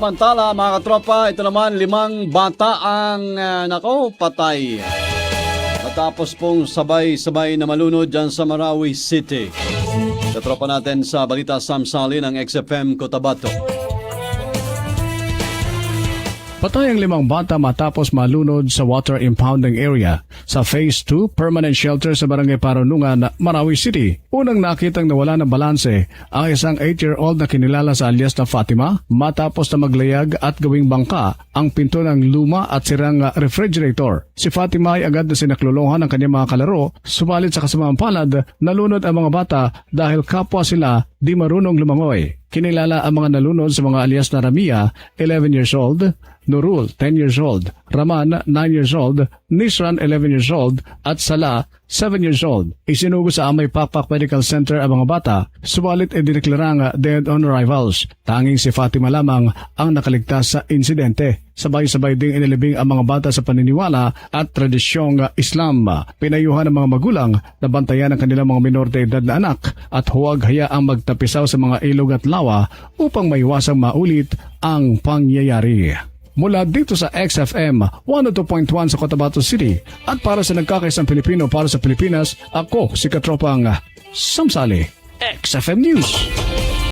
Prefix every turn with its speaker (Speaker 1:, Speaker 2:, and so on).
Speaker 1: Samantala mga katropa, ito naman 5 bata ang patay. Matapos pong sabay-sabay na malunod dyan sa Marawi City. Katropa natin sa Balita Samsali ng XFM Cotabato.
Speaker 2: Patay ang 5 bata matapos malunod sa water impounding area sa Phase 2 Permanent Shelter sa Barangay Parunungan, Marawi City. Unang nakitang nawala ng balanse ang isang 8-year-old na kinilala sa alias na Fatima matapos na maglayag at gawing bangka ang pinto ng luma at sirang refrigerator. Si Fatima ay agad na sinaklolohan ng kanyang mga kalaro, subalit sa kasamaang palad, nalunod ang mga bata dahil kapwa sila di marunong lumangoy. Kinilala ang mga nalunod sa mga alias na Ramia, 11 years old, Nurul, 10 years old, Raman, 9 years old, Nisran, 11 years old, at Sala, 7 years old. Isinugo sa Amay Pakpak Medical Center ang mga bata, subalit idineklarang dead on arrivals. Tanging si Fatima lamang ang nakaligtas sa insidente. Sabay-sabay ding inilibing ang mga bata sa paniniwala at tradisyong Islam. Pinayuhan ng mga magulang na bantayan ang kanilang mga minor de edad na anak at huwag hayaang magtapisaw sa mga ilog at lawa upang maiwasang maulit ang pangyayari. Mula dito sa XFM 102.1 sa Cotabato City at para sa nagkakaisang Pilipino para sa Pilipinas, ako si Katropang Samsali, XFM News.